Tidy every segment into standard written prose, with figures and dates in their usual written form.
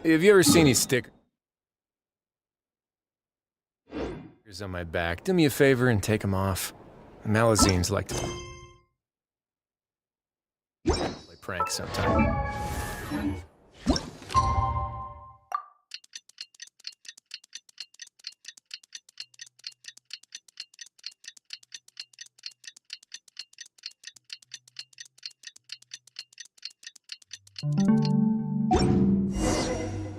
Have you ever seen these stickers on my back? Do me a favor and take them off. The Malazines like to play pranks sometimes.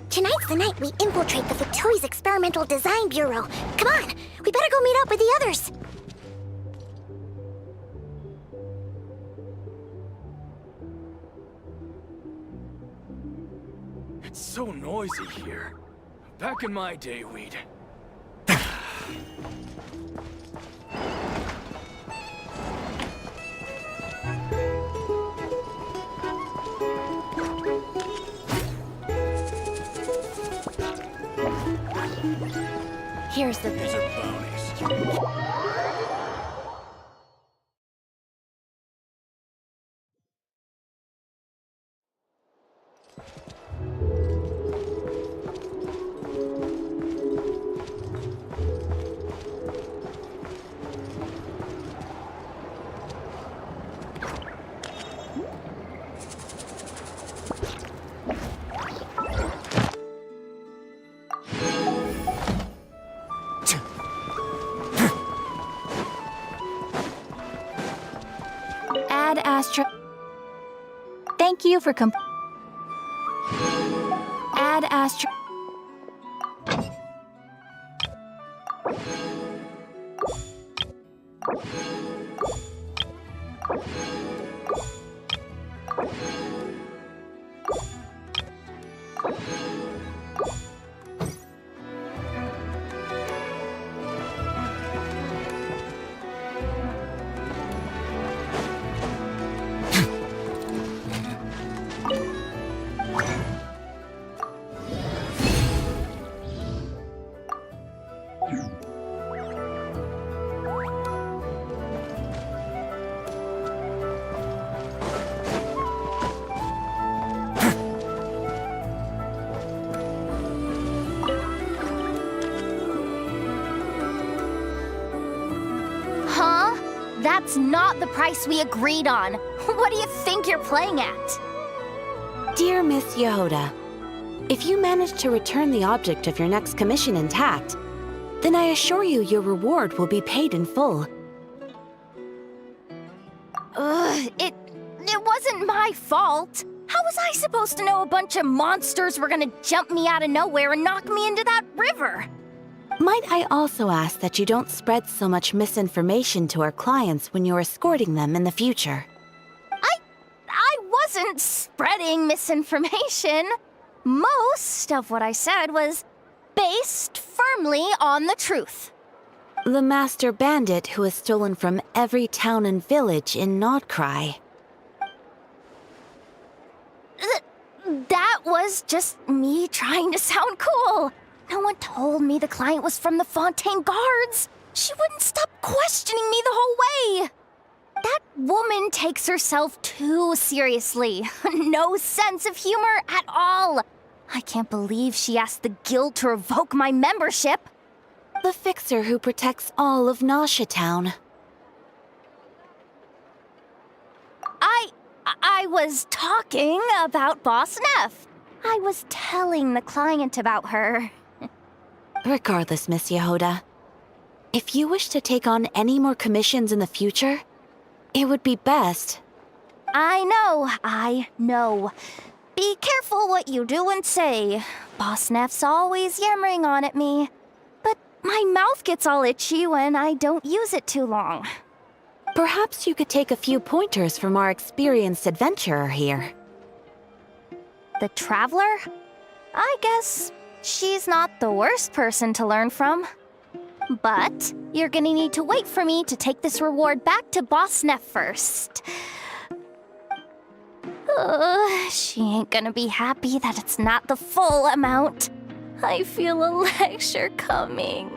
Tonight's the night we infiltrate the Faturi's Experimental Design Bureau. Come on, we better go meet up with the others. It's so noisy here. Back in my day, we'd... Here's the These thing. are bounties. Ad Astra. Thank you for Ad Astra. Huh? That's not the price we agreed on. What do you think you're playing at? Dear Miss Yehoda, if you manage to return the object of your next commission intact, then I assure you your reward will be paid in full. It wasn't my fault. How was I supposed to know a bunch of monsters were gonna jump me out of nowhere and knock me into that river? Might I also ask that you don't spread so much misinformation to our clients when you're escorting them in the future? I wasn't spreading misinformation. Most of what I said was based firmly on the truth. The master bandit who has stolen from every town and village in Krai. That was just me trying to sound cool. No one told me the client was from the Fontaine Guards. She wouldn't stop questioning me the whole way. That woman takes herself too seriously. No sense of humor at all. I can't believe she asked the guild to revoke my membership. The fixer who protects all of Nasha Town. I was talking about Boss Neff. I was telling the client about her. Regardless, Miss Yehoda, if you wish to take on any more commissions in the future, it would be best. I know. Be careful what you do and say. Boss Neff's always yammering on at me. But my mouth gets all itchy when I don't use it too long. Perhaps you could take a few pointers from our experienced adventurer here. The Traveler? I guess she's not the worst person to learn from. But you're gonna need to wait for me to take this reward back to Boss Neff first. She ain't gonna be happy that it's not the full amount. I feel a lecture coming.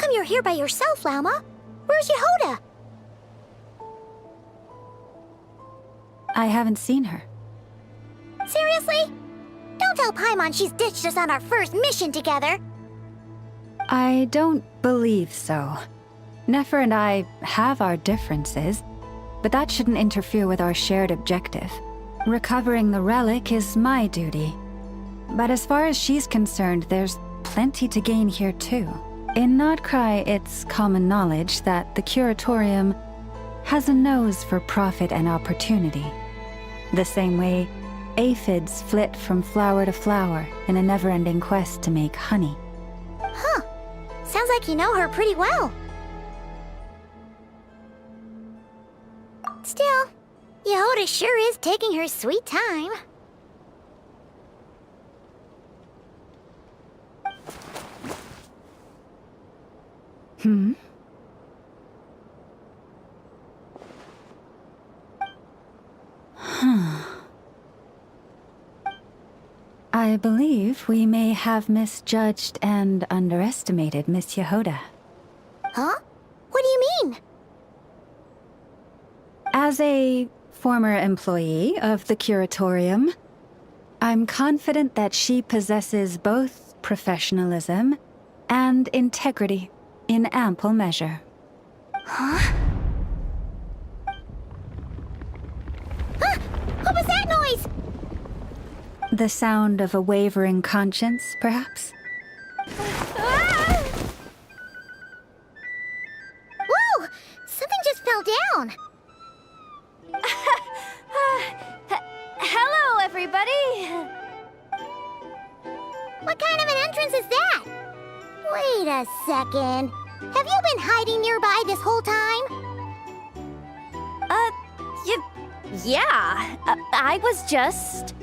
come you're here by yourself, Lauma? Where's Yehoda? I haven't seen her. Seriously? Don't tell Paimon she's ditched us on our first mission together. I don't believe so. Nefer and I have our differences, but that shouldn't interfere with our shared objective. Recovering the relic is my duty. But as far as she's concerned, there's plenty to gain here too. In Krai, it's common knowledge that the Curatorium has a nose for profit and opportunity. The same way aphids flit from flower to flower in a never-ending quest to make honey. Huh. Sounds like you know her pretty well. Still, Yehoda sure is taking her sweet time. I believe we may have misjudged and underestimated Miss Yehoda. Huh? What do you mean? As a former employee of the Curatorium, I'm confident that she possesses both professionalism and integrity in ample measure. Huh? Huh? What was that noise? The sound of a wavering conscience, perhaps? Ah! Whoa! Something just fell down. Hello, everybody! What kind of an entrance is that? Wait a second. Have you been hiding nearby this whole time? Yeah. I was just,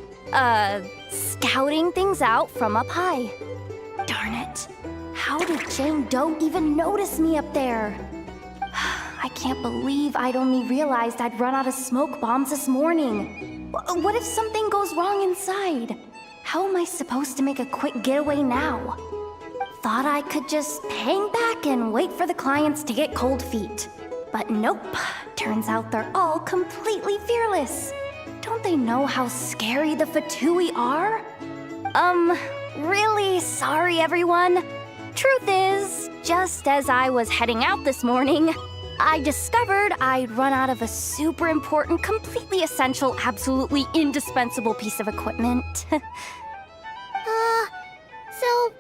scouting things out from up high. Darn it. How did Jane Doe even notice me up there? I can't believe I'd only realized I'd run out of smoke bombs this morning. What if something goes wrong inside? How am I supposed to make a quick getaway now? Thought I could just hang back and wait for the clients to get cold feet. But nope. Turns out they're all completely fearless. Don't they know how scary the Fatui are? Really sorry, everyone. Truth is, just as I was heading out this morning, I discovered I'd run out of a super important, completely essential, absolutely indispensable piece of equipment. So,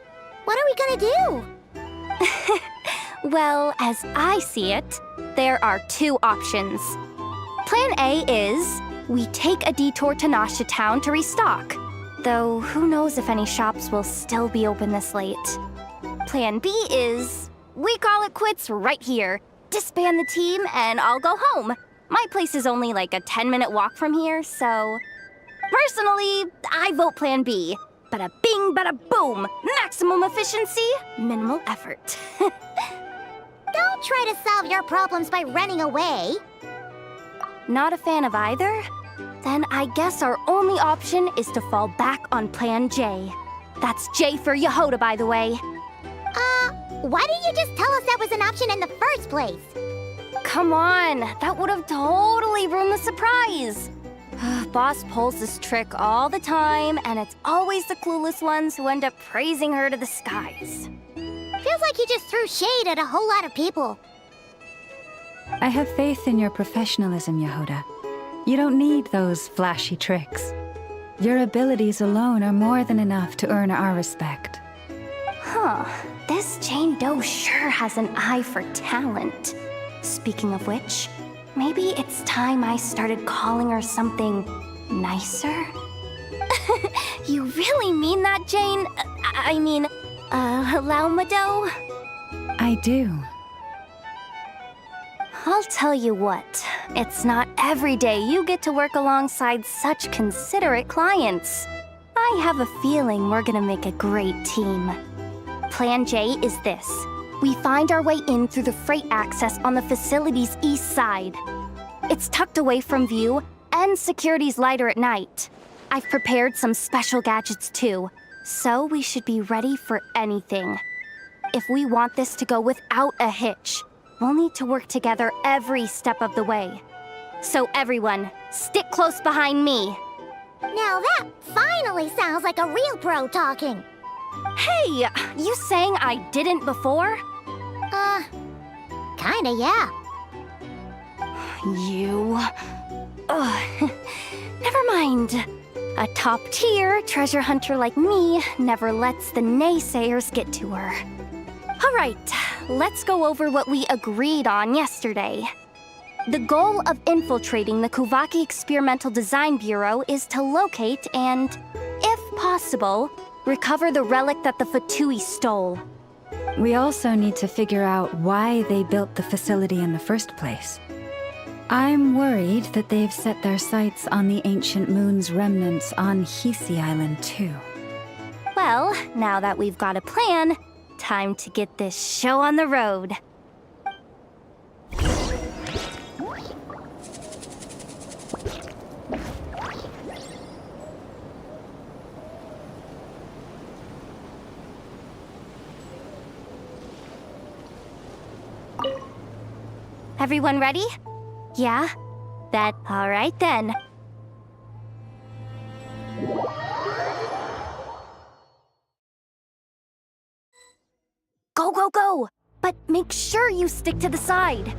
what are we gonna do? Well, as I see it, there are two options. Plan A is we take a detour to Nasha Town to restock, though who knows if any shops will still be open this late. Plan B is we call it quits right here, disband the team, and I'll go home. My place is only like a 10-minute walk from here, so... Personally, I vote Plan B. Bada bing, bada boom! Maximum efficiency, minimal effort. Don't try to solve your problems by running away. Not a fan of either? Then I guess our only option is to fall back on Plan J. That's J for Yehoda, by the way. Why didn't you just tell us that was an option in the first place? Come on, that would have totally ruined the surprise. Boss pulls this trick all the time, and it's always the clueless ones who end up praising her to the skies. Feels like you just threw shade at a whole lot of people. I have faith in your professionalism, Yehoda. You don't need those flashy tricks. Your abilities alone are more than enough to earn our respect. Huh, this Jane Doe sure has an eye for talent. Speaking of which, maybe it's time I started calling her something nicer? You really mean that, Jane? I mean, Lauma Doe? I do. I'll tell you what, it's not every day you get to work alongside such considerate clients. I have a feeling we're gonna make a great team. Plan J is this. We find our way in through the freight access on the facility's east side. It's tucked away from view, and security's lighter at night. I've prepared some special gadgets too, so we should be ready for anything. if we want this to go without a hitch. We'll need to work together every step of the way. So everyone, stick close behind me. Now that finally sounds like a real pro talking. Hey, you saying I didn't before? Kinda, yeah. You... Ugh. Never mind. A top-tier treasure hunter like me never lets the naysayers get to her. All right, let's go over what we agreed on yesterday. The goal of infiltrating the Kuvaki Experimental Design Bureau is to locate and, if possible, recover the relic that the Fatui stole. We also need to figure out why they built the facility in the first place. I'm worried that they've set their sights on the ancient moon's remnants on Hisi Island too. Well, now that we've got a plan, time to get this show on the road. Everyone ready? Yeah? All right then. Go, go, go! But make sure you stick to the side.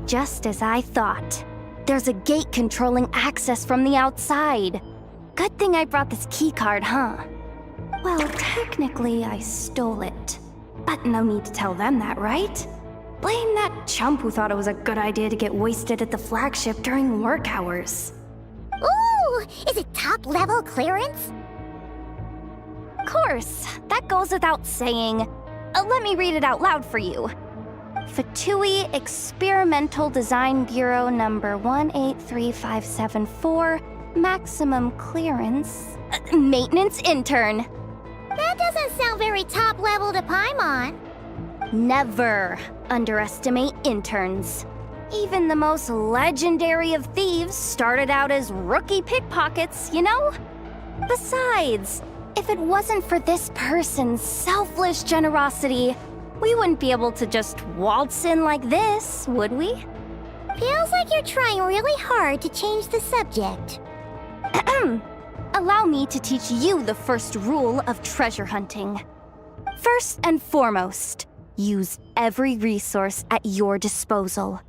Just as I thought. There's a gate controlling access from the outside. Good thing I brought this keycard, huh? Well, technically I stole it. But no need to tell them that, right? Blame that chump who thought it was a good idea to get wasted at the flagship during work hours. Ooh, is it top-level clearance? Of course, that goes without saying. Let me read it out loud for you. Fatui Experimental Design Bureau number 183574, maximum clearance. Maintenance intern. That doesn't sound very top-level to Paimon. Never underestimate interns. Even the most legendary of thieves started out as rookie pickpockets, you know? Besides, if it wasn't for this person's selfless generosity, we wouldn't be able to just waltz in like this, would we? Feels like you're trying really hard to change the subject. Allow me to teach you the first rule of treasure hunting. First and foremost, use every resource at your disposal.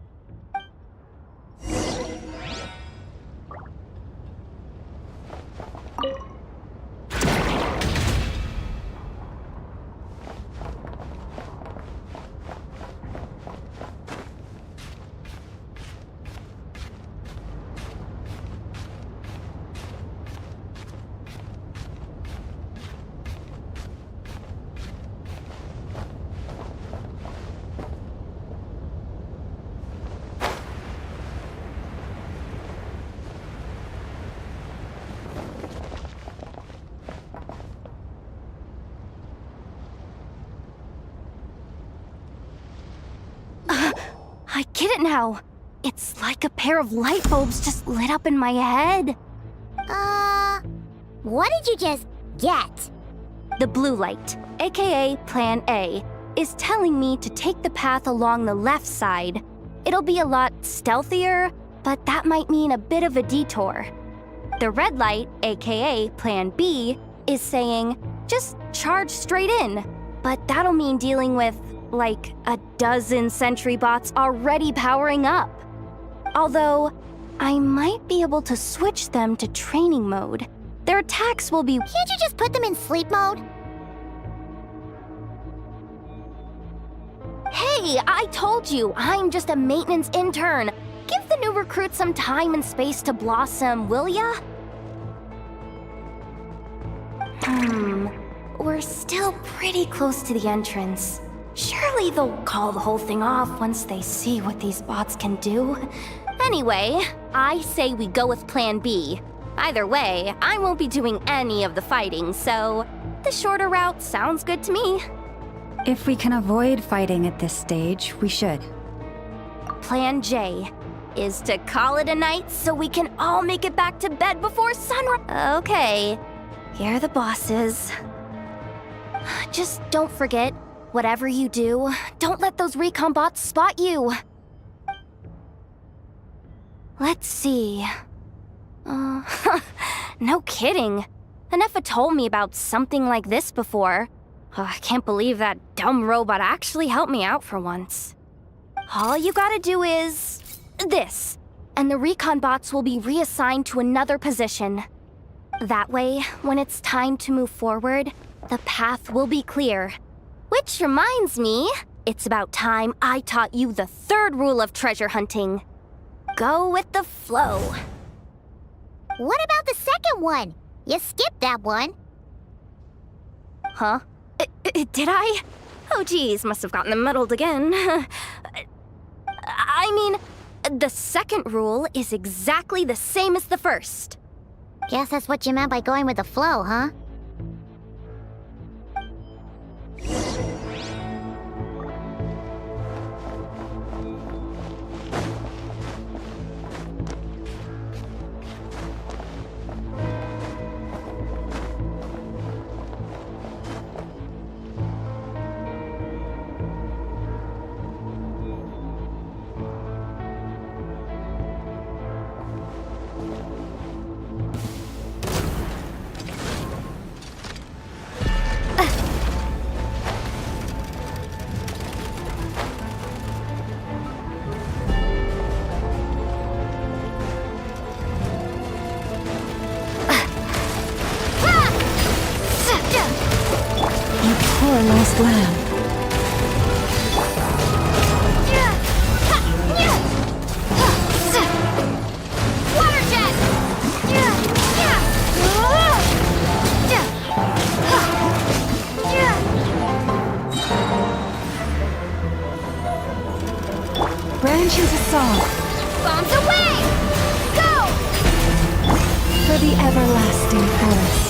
I get it now. It's like a pair of light bulbs just lit up in my head. What did you just get? The blue light, aka Plan A, is telling me to take the path along the left side. It'll be a lot stealthier, but that might mean a bit of a detour. The red light, aka Plan B, is saying, just charge straight in. But that'll mean dealing with, like, a dozen sentry bots already powering up. Although, I might be able to switch them to training mode. Their attacks will be— Can't you just put them in sleep mode? Hey, I told you, I'm just a maintenance intern. Give the new recruit some time and space to blossom, will ya? We're still pretty close to the entrance. Surely they'll call the whole thing off once they see what these bots can do. Anyway, I say we go with Plan B. Either way, I won't be doing any of the fighting, so the shorter route sounds good to me. If we can avoid fighting at this stage, we should. Plan J. is to call it a night so we can all make it back to bed before sunrise. Okay, here are the bosses. Just don't forget, whatever you do, don't let those recon bots spot you. Let's see. No kidding. Anefa told me about something like this before. I can't believe that dumb robot actually helped me out for once. All you gotta do is this, and the recon bots will be reassigned to another position. That way, when it's time to move forward, the path will be clear. Which reminds me, it's about time I taught you the third rule of treasure hunting. Go with the flow. What about the second one? You skipped that one. Huh? Did I? Oh geez, must have gotten them muddled again. I mean, the second rule is exactly the same as the first. Guess that's what you meant by going with the flow, huh? Poor lost lamb. Water jet! Branches assault Bombs away! Go! for the everlasting forest.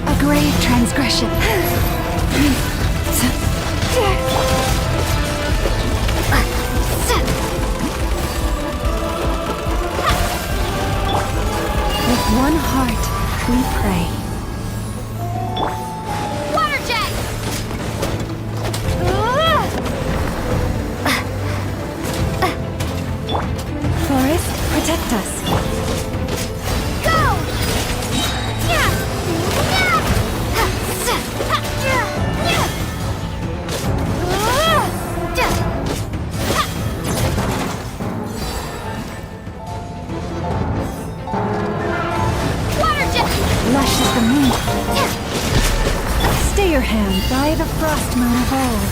A grave transgression. With one heart, we pray. Water jet! Forest, protect us. Go! Water jet! Lush as the moon. Stay your hand by the frost moon of old.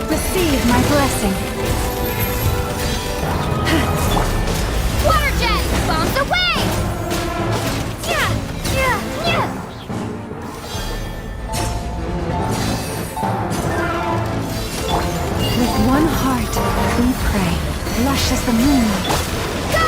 Receive my blessing. Water jet! Bombs away! With one heart, we pray. Lush as the moonlight. Go!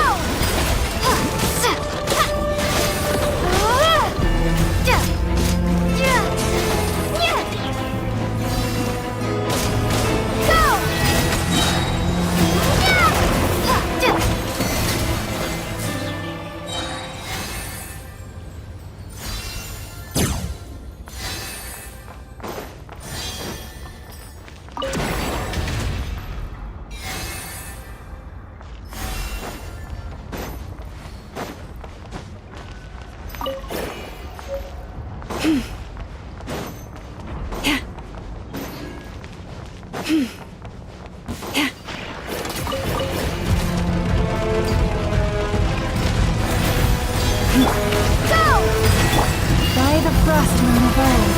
By the frost moon of old.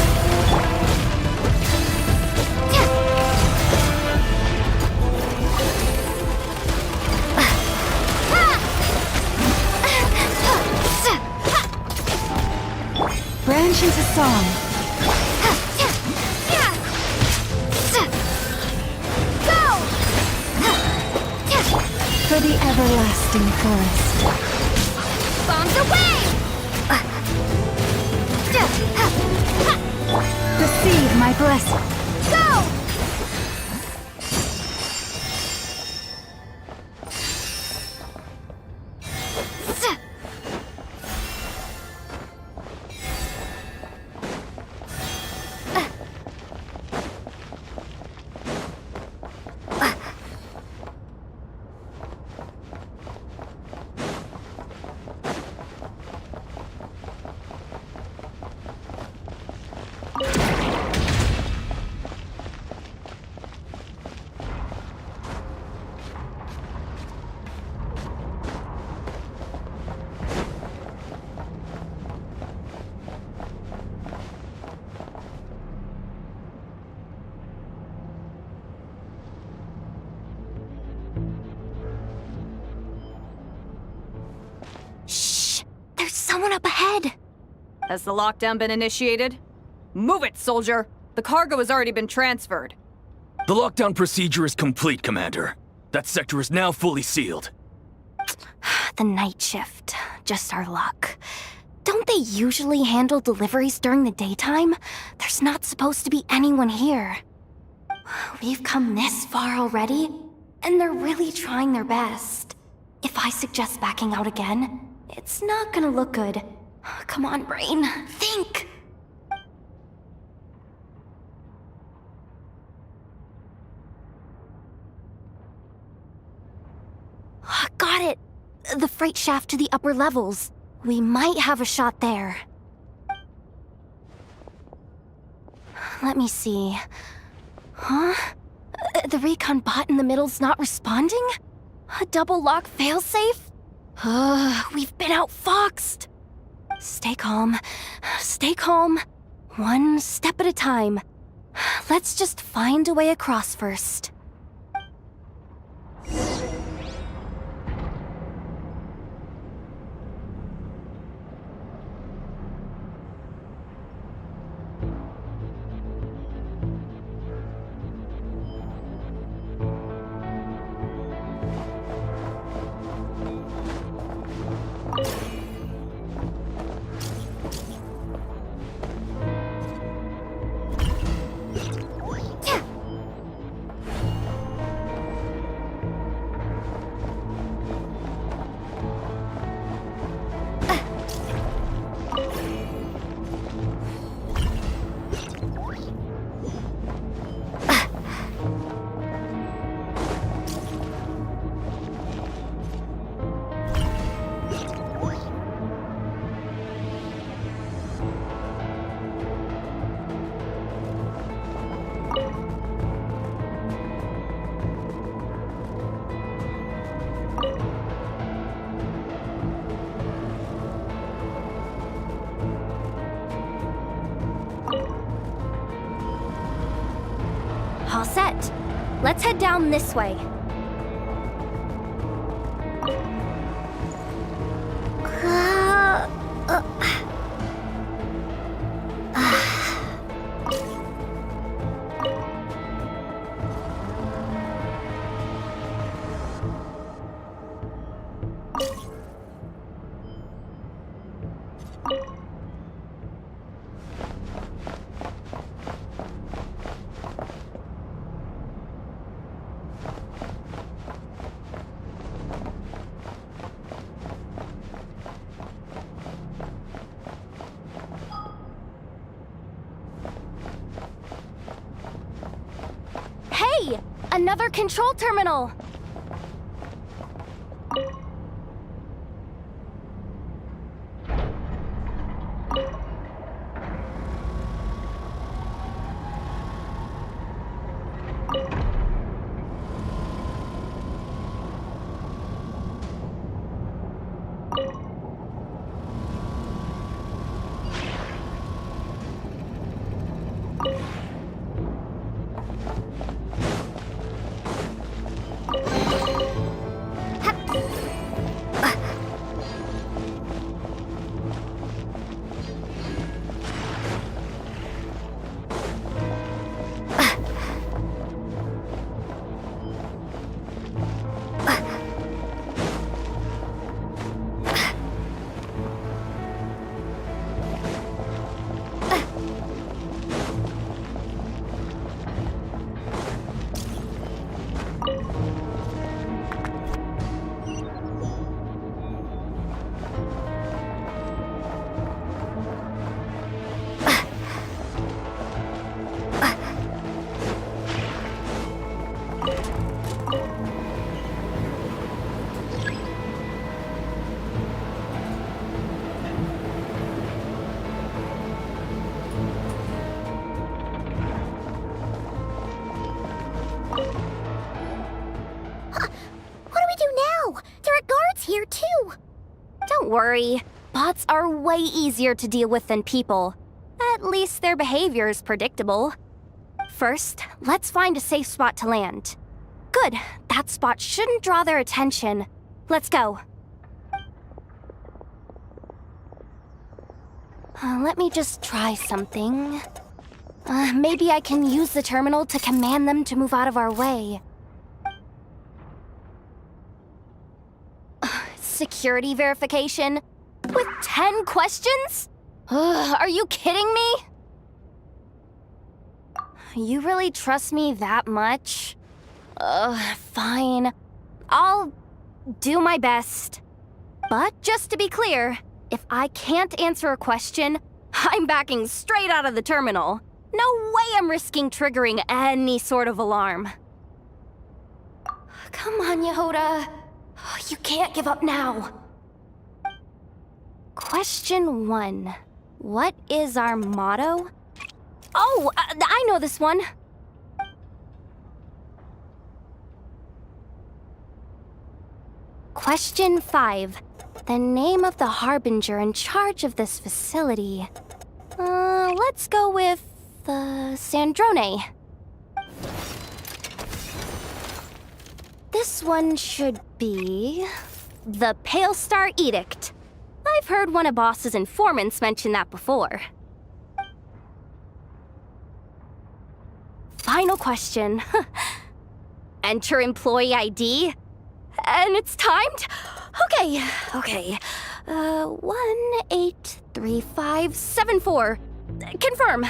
song. Go! For the everlasting forest. Bombs away! Receive my blessing. Go! Shh! There's someone up ahead! Has the lockdown been initiated? Move it, soldier! The cargo has already been transferred. The lockdown procedure is complete, Commander. That sector is now fully sealed. The night shift. Just our luck. Don't they usually handle deliveries during the daytime? There's not supposed to be anyone here. We've come this far already, and they're really trying their best. If I suggest backing out again, it's not gonna look good. Come on, brain. Think! Got it! The freight shaft to the upper levels. We might have a shot there. Let me see. Huh? The recon bot in the middle's not responding? A double lock failsafe? We've been outfoxed. Stay calm. Stay calm. One step at a time. Let's just find a way across first. All set. Let's head down this way. Hey! Another control terminal! worry. Bots are way easier to deal with than people. At least their behavior is predictable. First, let's find a safe spot to land. Good. That spot shouldn't draw their attention. Let's go. Let me just try something. Maybe I can use the terminal to command them to move out of our way. Security verification? With 10 questions? Are you kidding me? You really trust me that much? Fine. I'll do my best. But just to be clear, if I can't answer a question, I'm backing straight out of the terminal. No way I'm risking triggering any sort of alarm. Come on, Yehoda. You can't give up now. Question 1. What is our motto? Oh, I know this one. Question 5. The name of the harbinger in charge of this facility. Let's go with, Sandrone. This one should be... the Pale Star Edict. I've heard one of Boss's informants mention that before. Final question. Enter employee ID. And it's timed? Okay. 183574. Confirm.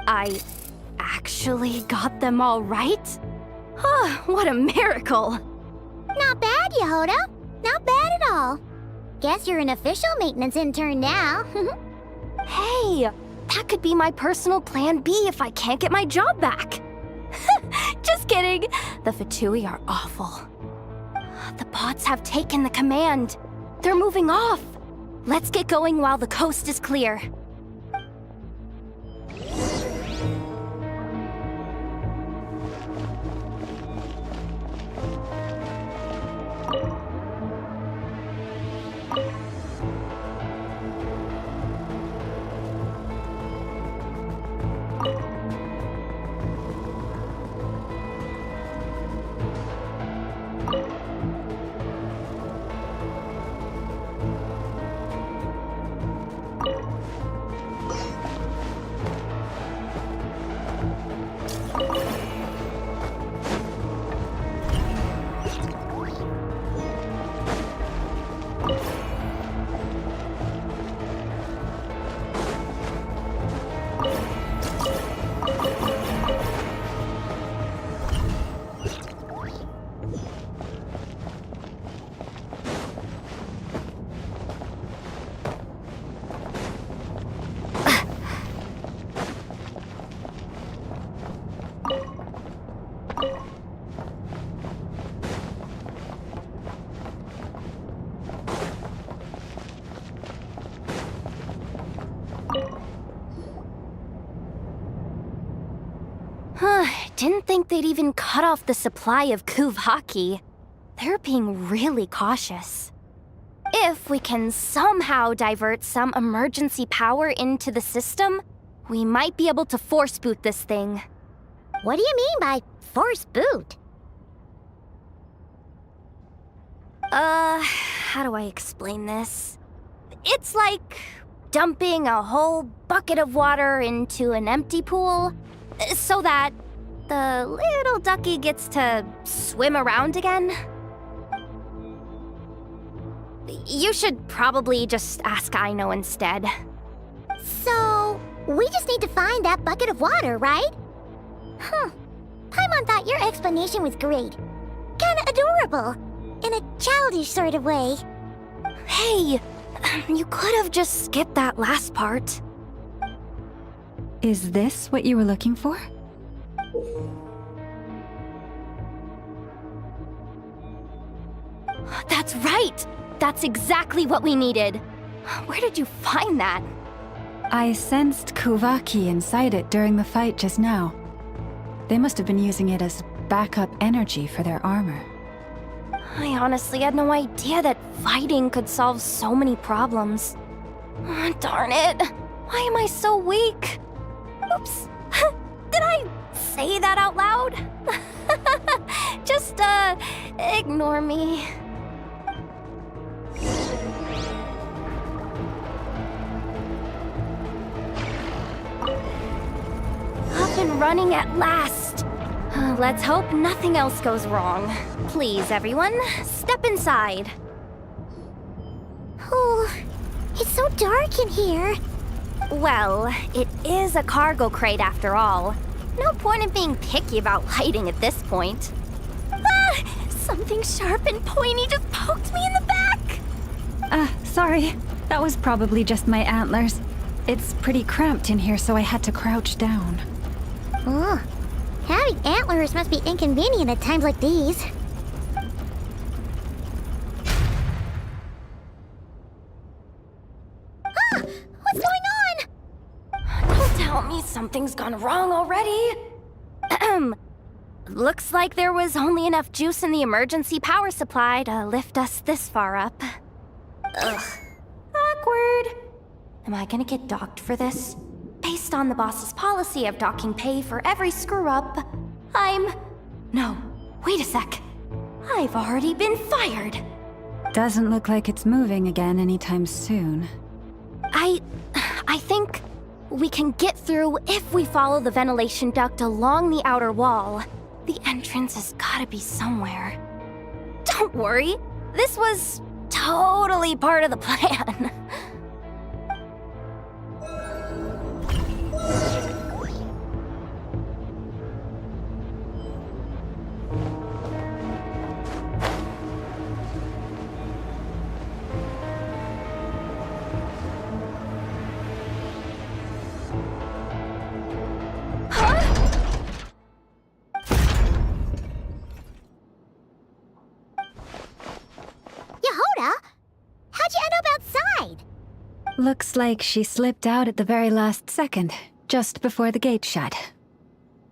I actually got them all right? What a miracle. Not bad, Yehoda. Not bad at all. Guess you're an official maintenance intern now. Hey, that could be my personal plan B if I can't get my job back. Just kidding. The Fatui are awful. The bots have taken the command. They're moving off. Let's get going while the coast is clear. Didn't think they'd even cut off the supply of Kuvaki. They're being really cautious. If we can somehow divert some emergency power into the system, we might be able to force boot this thing. What do you mean by force boot? How do I explain this? It's like dumping a whole bucket of water into an empty pool, so that the little ducky gets to swim around again. You should probably just ask Aino instead. So, we just need to find that bucket of water, right? Paimon thought your explanation was great. Kinda adorable. In a childish sort of way. Hey, you could have just skipped that last part. Is this what you were looking for? That's right! That's exactly what we needed. Where did you find that? I sensed Kuvaki inside it during the fight just now. They must have been using it as backup energy for their armor. I honestly had no idea that fighting could solve so many problems. Darn it. Why am I so weak? Oops. Did I say that out loud? Just, ignore me. Up and running at last. Let's hope nothing else goes wrong. Please, everyone, step inside. Oh, it's so dark in here. Well, it is a cargo crate after all. No point in being picky about lighting at this point. Ah! Something sharp and pointy just poked me in the back! Sorry. That was probably just my antlers. It's pretty cramped in here, so I had to crouch down. Oh, having antlers must be inconvenient at times like these. Ah! What's going on? Don't tell me something's gone wrong already. Looks like there was only enough juice in the emergency power supply to lift us this far up. Ugh. Awkward. Am I gonna get docked for this? Based on the boss's policy of docking pay for every screw-up, No, wait a sec. I've already been fired. Doesn't look like it's moving again anytime soon. I think we can get through if we follow the ventilation duct along the outer wall. The entrance has gotta be somewhere. Don't worry, this was totally part of the plan. Yehoda? How'd you end up outside? Looks like she slipped out at the very last second, just before the gate shut.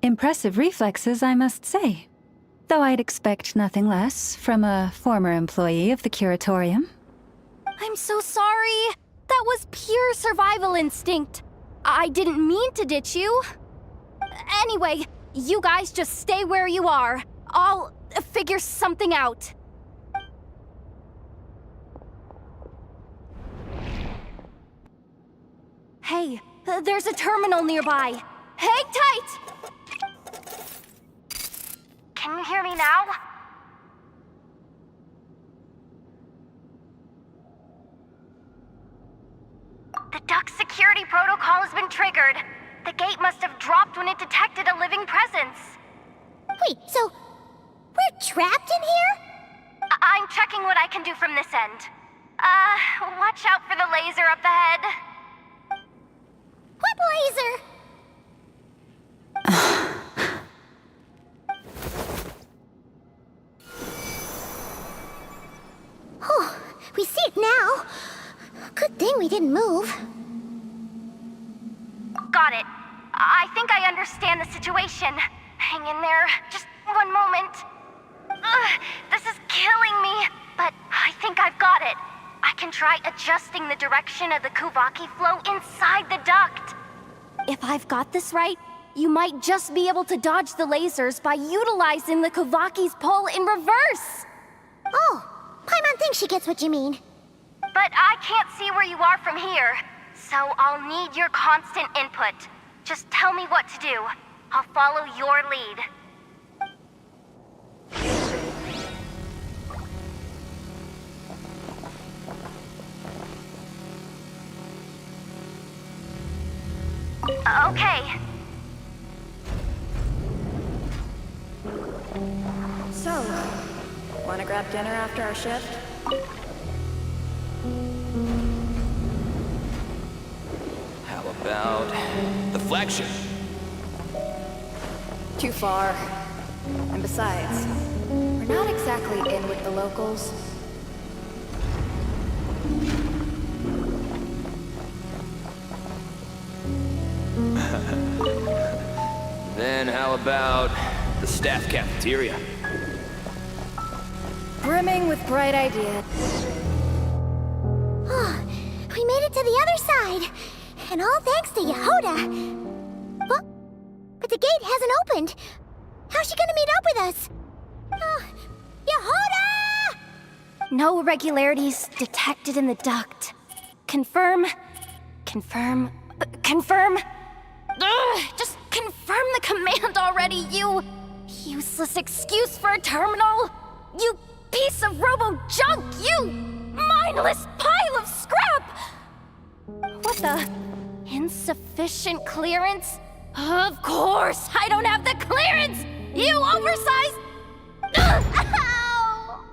Impressive reflexes, I must say. Though I'd expect nothing less from a former employee of the Curatorium. I'm so sorry. That was pure survival instinct. I didn't mean to ditch you. Anyway, you guys just stay where you are. I'll figure something out. Hey, there's a terminal nearby. Hang tight! Can you hear me now? The duct security protocol has been triggered. The gate must have dropped when it detected a living presence. Wait, so we're trapped in here? I'm checking what I can do from this end. Watch out for the laser up ahead. What laser? Oh, we see it now. Good thing we didn't move. Got it. I think I understand the situation. Hang in there. Just one moment. This is killing me, but I think I've got it. I can try adjusting the direction of the Kuvaki flow inside the duct. If I've got this right, you might just be able to dodge the lasers by utilizing the Kuvaki's pull in reverse. Oh, Paimon thinks she gets what you mean. But I can't see where you are from here, so I'll need your constant input. Just tell me what to do. I'll follow your lead. Okay. So, wanna grab dinner after our shift? How about the flagship? Too far. And besides, we're not exactly in with the locals. Then how about the staff cafeteria? brimming with bright ideas. We made it to the other side. And all thanks to Yehoda. But the gate hasn't opened. How's she gonna meet up with us? Yehoda! No irregularities detected in the duct. Confirm. Confirm. Confirm. Ugh, just confirm the command already, you useless excuse for a terminal. You piece of robo-junk, you mindless pile of scrap! What the? Insufficient clearance? Of course, I don't have the clearance! You oversized... Ow!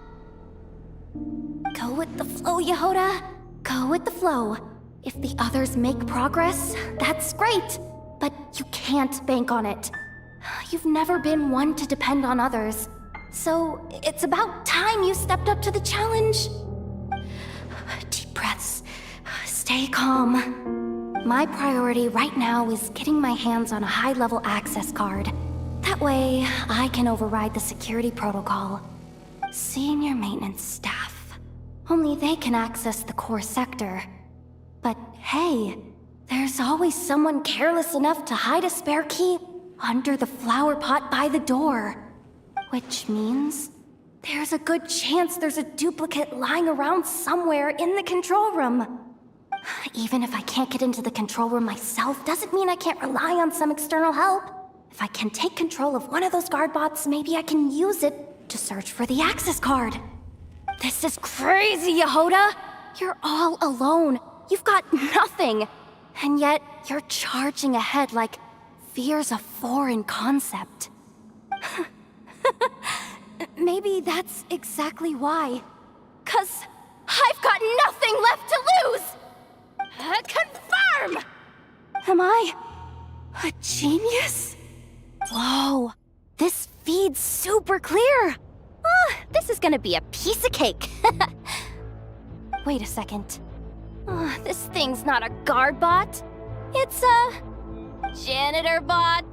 Go with the flow, Yehoda. Go with the flow. If the others make progress, that's great. But you can't bank on it. You've never been one to depend on others. So it's about time you stepped up to the challenge. Deep breaths. Stay calm. My priority right now is getting my hands on a high-level access card. That way, I can override the security protocol. Senior maintenance staff. Only they can access the core sector. But hey, there's always someone careless enough to hide a spare key under the flower pot by the door. Which means there's a good chance there's a duplicate lying around somewhere in the control room. Even if I can't get into the control room myself, doesn't mean I can't rely on some external help. If I can take control of one of those guard bots, maybe I can use it to search for the access card. This is crazy, Yehoda! You're all alone. You've got nothing. And yet, you're charging ahead like fear's a foreign concept. Maybe that's exactly why. 'Cause I've got nothing left to lose! Confirm! Am I a genius? Whoa, this feed's super clear. This is gonna be a piece of cake. Wait a second. This thing's not a guard bot. It's a janitor bot.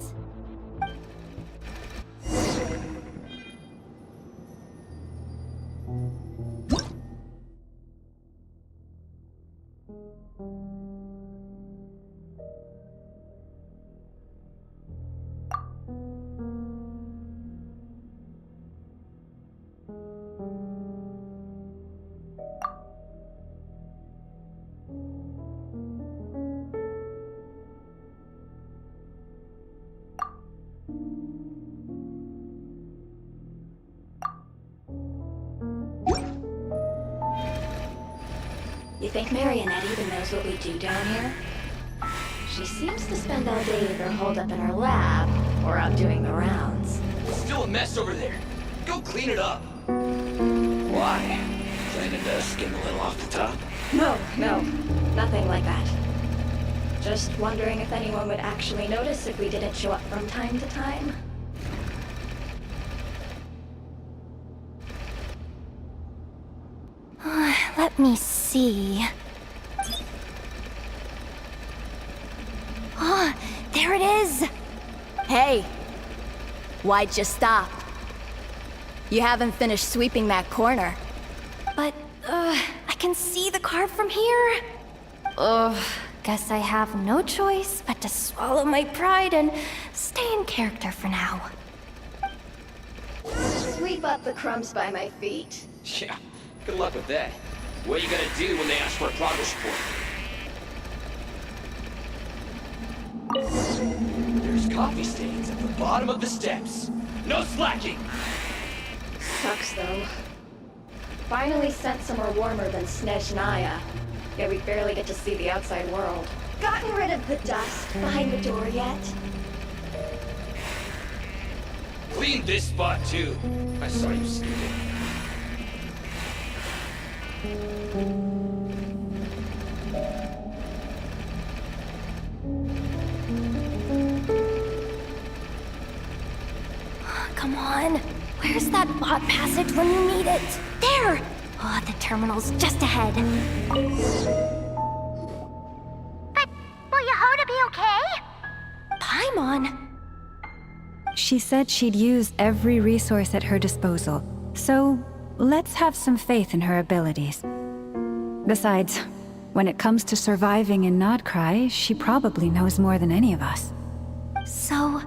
You think Marionette even knows what we do down here? She seems to spend all day either holed up in her lab or out doing the rounds. It's still a mess over there. Go clean it up. Why? Planning to skim a little off the top? No, nothing like that. Just wondering if anyone would actually notice if we didn't show up from time to time. Let me see. There it is! Hey! Why'd you stop? You haven't finished sweeping that corner. But, I can see the card from here. Guess I have no choice but to swallow my pride and stay in character for now. Sweep up the crumbs by my feet. Yeah, good luck with that. What are you gonna do when they ask for a progress report? There's coffee stains at the bottom of the steps. No slacking! Sucks though. Finally sent somewhere warmer than Snezhnaya. Yet we barely get to see the outside world. Gotten rid of the dust behind the door yet? Clean this spot too. I saw you scooping. Come on. Where's that bot passage when you need it? There! The terminal's just ahead. But will Yehoda be okay? Paimon? She said she'd use every resource at her disposal, so let's have some faith in her abilities. Besides, when it comes to surviving in Krai, she probably knows more than any of us. So,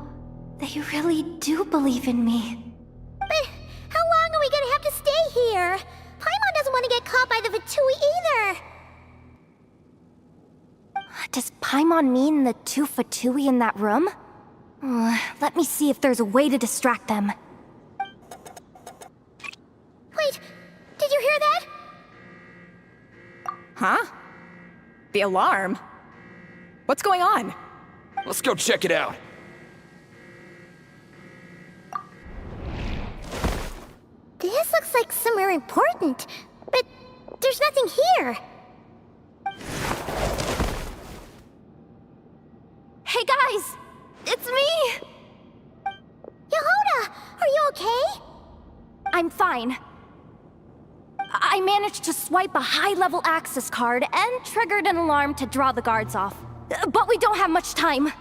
they really do believe in me. But how long are we gonna have to stay here? Paimon doesn't want to get caught by the Fatui either. Does Paimon mean the two Fatui in that room? Let me see if there's a way to distract them. Wait, did you hear that? Huh? The alarm? What's going on? Let's go check it out. This looks like somewhere important, but there's nothing here. Hey guys! It's me! Yehuda, are you okay? I'm fine. I managed to swipe a high-level access card and triggered an alarm to draw the guards off. But we don't have much time.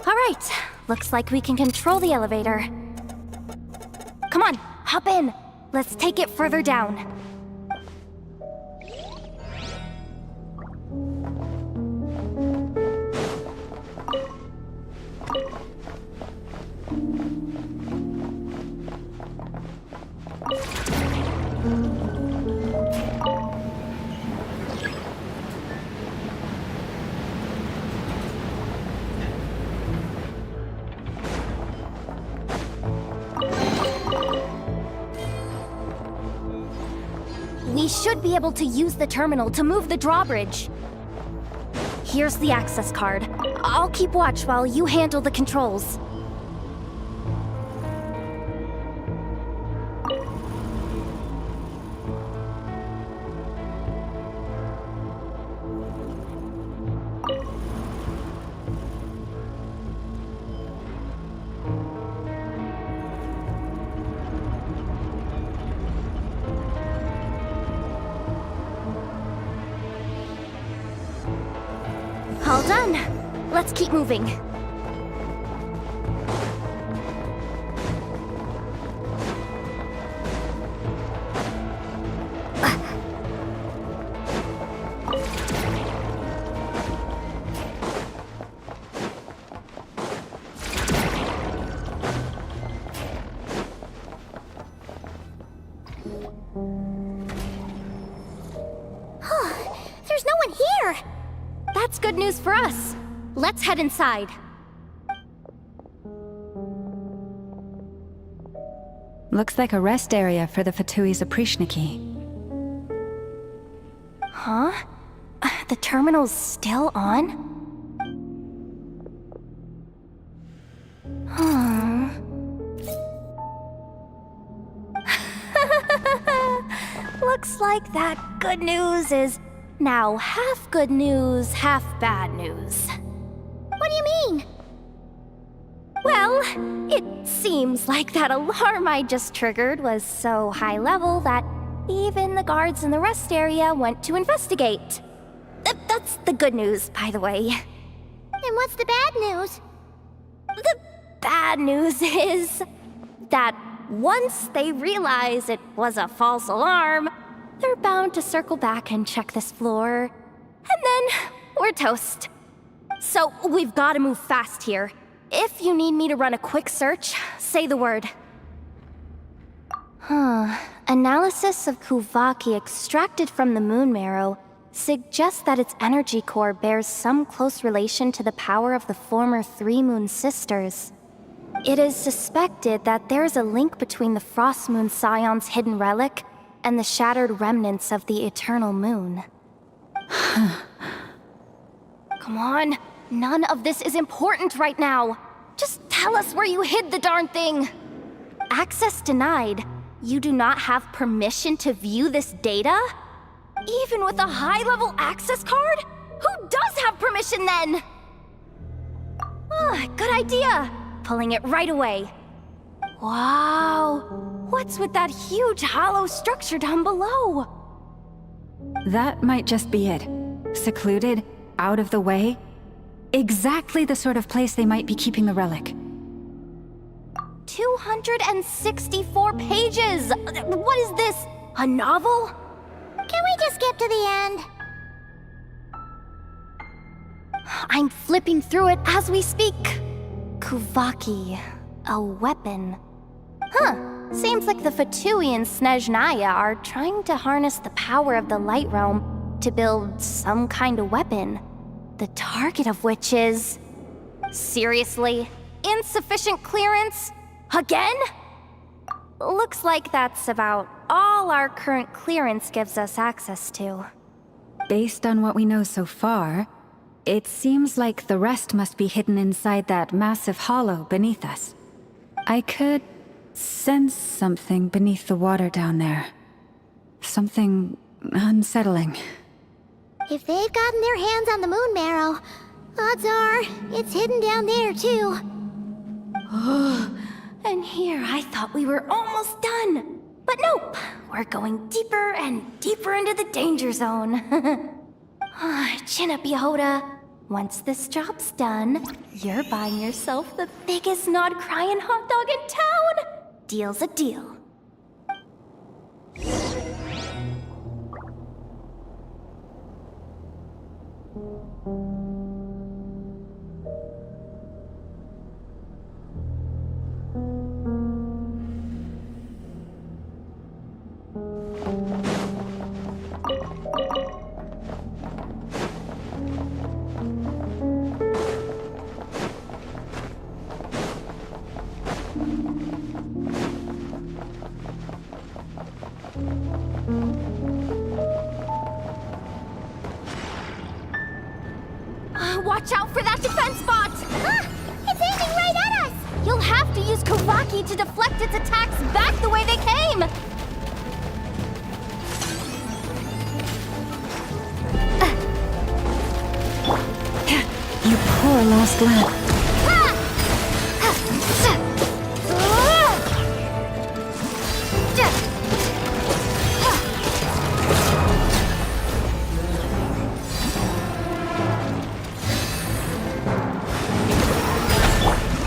Alright, looks like we can control the elevator. Come on, hop in. Let's take it further down. We should be able to use the terminal to move the drawbridge. Here's the access card. I'll keep watch while you handle the controls. All done. Let's keep moving. There's no one here. That's good news for us. Let's head inside. Looks like a rest area for the Fatui's Oprishniki. Huh? The terminal's still on? Hmm. Looks like that good news is now half good news, half bad news. What do you mean? Well, it seems like that alarm I just triggered was so high level that even the guards in the rest area went to investigate. That's the good news, by the way. And what's the bad news? The bad news is that once they realize it was a false alarm, they're bound to circle back and check this floor. And then we're toast. So we've got to move fast here. If you need me to run a quick search, say the word. Analysis of Kuvaki extracted from the moon marrow suggests that its energy core bears some close relation to the power of the former Three Moon Sisters. It is suspected that there is a link between the Frost Moon Scion's hidden relic and the shattered remnants of the Eternal Moon. Come on, none of this is important right now. Just tell us where you hid the darn thing. Access denied. You do not have permission to view this data? Even with a high-level access card? Who does have permission then? Good idea. Pulling it right away. Wow, what's with that huge hollow structure down below? That might just be it. Secluded, out of the way. Exactly the sort of place they might be keeping the relic. 264 pages! What is this? A novel? Can we just skip to the end? I'm flipping through it as we speak. Kuvaki, a weapon. Huh, seems like the Fatui and Snezhnaya are trying to harness the power of the Light Realm to build some kind of weapon. The target of which is... Seriously? Insufficient clearance? Again? Looks like that's about all our current clearance gives us access to. Based on what we know so far, it seems like the rest must be hidden inside that massive hollow beneath us. I could sense something beneath the water down there. Something unsettling. If they've gotten their hands on the moon marrow, odds are it's hidden down there too. And here I thought we were almost done. But nope, we're going deeper and deeper into the danger zone. Chin up, Yehoda. Once this job's done, you're buying yourself the biggest nod-crying hot dog in town. Deal's a deal. Watch out for that defense bot! Ah! It's aiming right at us! You'll have to use Kuvaki to deflect its attacks back the way they came! You poor lost lamb.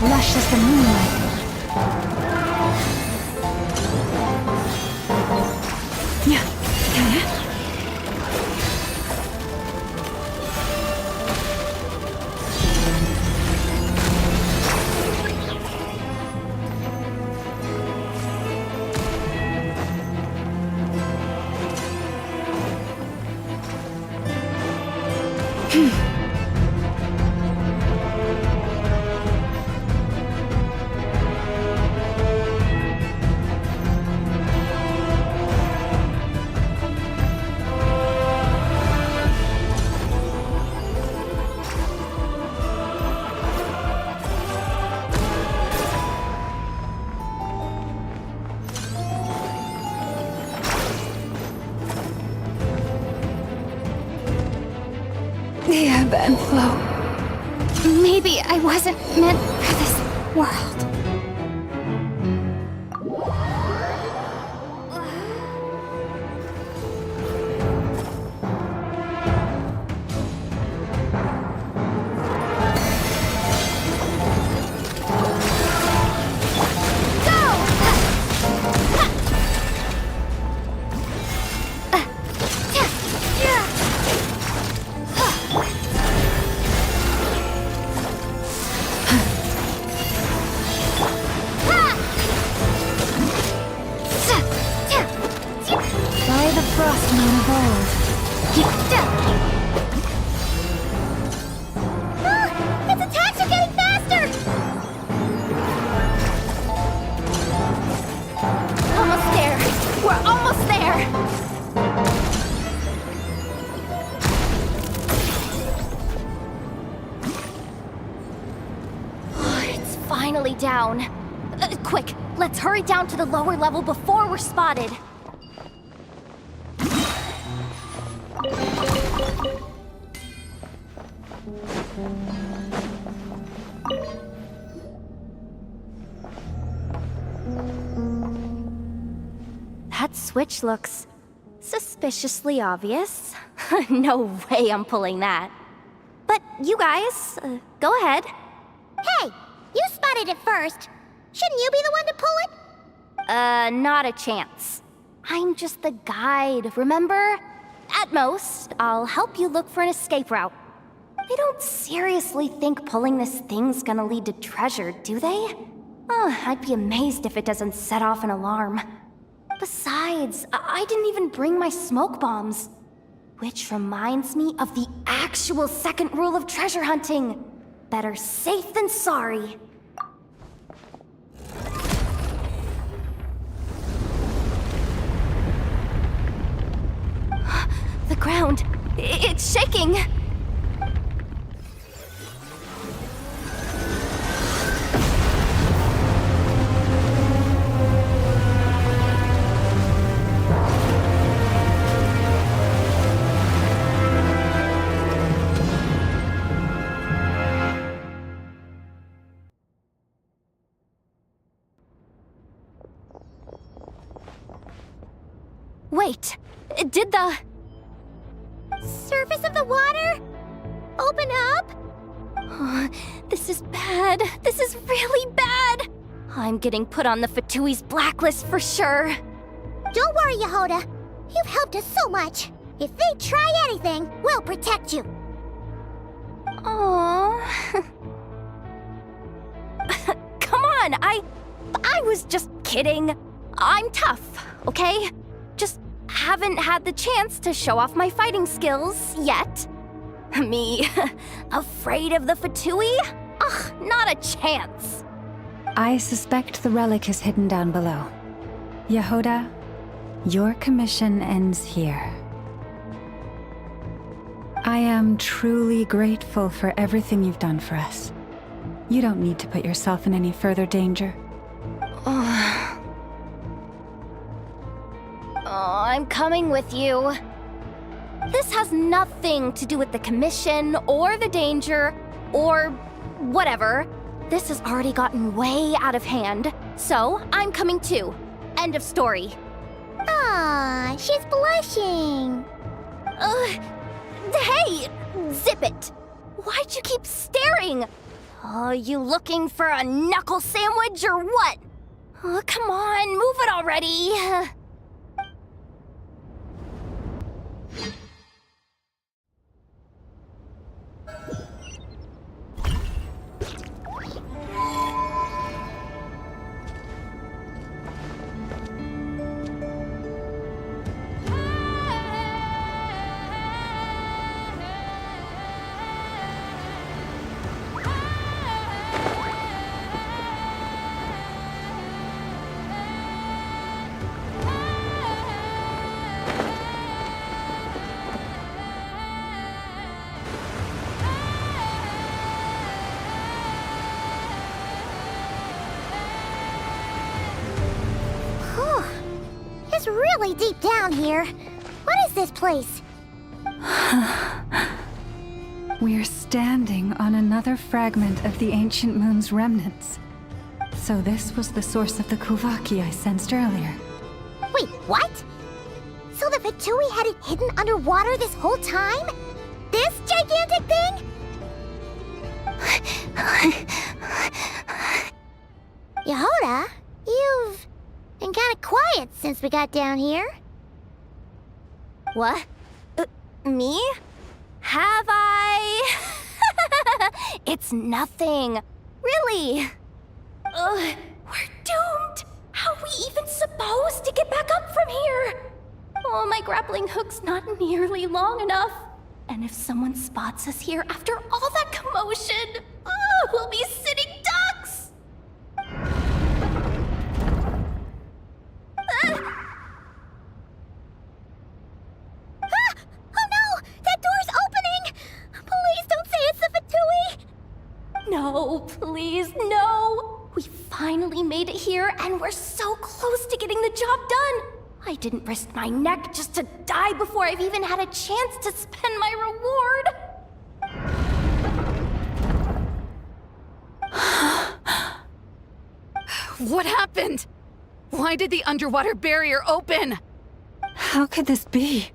Lush as the moonlight. The ebb and flow. Maybe I wasn't meant for this world. Its attacks are getting faster! Almost there. We're almost there. It's finally down. Quick, let's hurry down to the lower level before we're spotted. That switch looks suspiciously obvious. No way I'm pulling that. But you guys, go ahead. Hey, you spotted it first. Shouldn't you be the one to pull it? Not a chance. I'm just the guide, remember? At most, I'll help you look for an escape route. They don't seriously think pulling this thing's gonna lead to treasure, do they? I'd be amazed if it doesn't set off an alarm. Besides, I didn't even bring my smoke bombs. Which reminds me of the actual second rule of treasure hunting. Better safe than sorry. The ground, it's shaking. Wait, did the Surface of the water? Open up? This is bad. This is really bad. I'm getting put on the Fatui's blacklist for sure. Don't worry, Yehoda. You've helped us so much. If they try anything, we'll protect you. Aww. Come on, I was just kidding. I'm tough, okay? Just haven't had the chance to show off my fighting skills yet. Me, afraid of the Fatui? Ugh, not a chance. I suspect the relic is hidden down below. Yehoda, your commission ends here. I am truly grateful for everything you've done for us. You don't need to put yourself in any further danger. I'm coming with you. This has nothing to do with the commission, or the danger, or whatever. This has already gotten way out of hand, so I'm coming too. End of story. Ah, she's blushing. Hey! Zip it! Why'd you keep staring? Oh, you looking for a knuckle sandwich or what? Oh, come on, move it already. It's really deep down here. What is this place? We're standing on another fragment of the ancient moon's remnants. So this was the source of the Kuvaki I sensed earlier. Wait, what? So the Fatui had it hidden underwater this whole time? This gigantic thing? Yehoda, you've been kind of quiet since we got down here. What? Me? Have I? It's nothing. Really. We're doomed. How are we even supposed to get back up from here? Oh, my grappling hook's not nearly long enough. And if someone spots us here after all that commotion, we'll be sitting ducks! Oh no! That door's opening! Please don't say it's the Fatui! No, please, no! We finally made it here, and we're so close to getting the job done! I didn't risk my neck just to die before I've even had a chance to spend my reward! What happened? Why did the underwater barrier open? How could this be?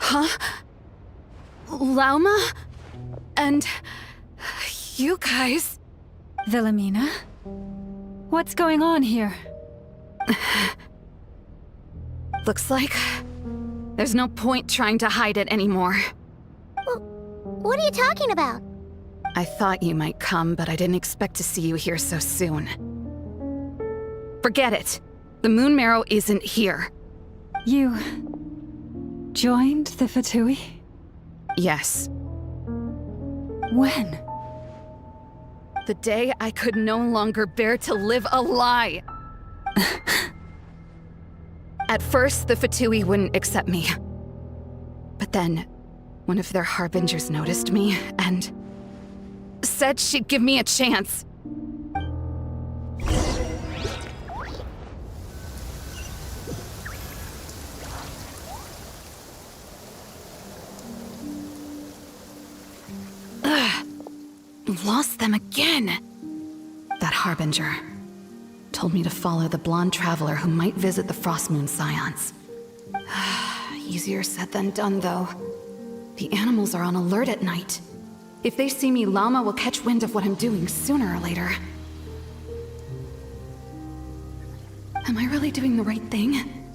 Huh? Lauma? And you guys? Wilhelmina? What's going on here? Looks like there's no point trying to hide it anymore. What are you talking about? I thought you might come, but I didn't expect to see you here so soon. Forget it. The Moon Marrow isn't here. You joined the Fatui? Yes. When? The day I could no longer bear to live a lie. At first, the Fatui wouldn't accept me. But then, one of their harbingers noticed me and said she'd give me a chance. Lost them again. That harbinger told me to follow the blonde traveler who might visit the Frostmoon Scions. Easier said than done, though. The animals are on alert at night. If they see me, Lauma will catch wind of what I'm doing sooner or later. Am I really doing the right thing?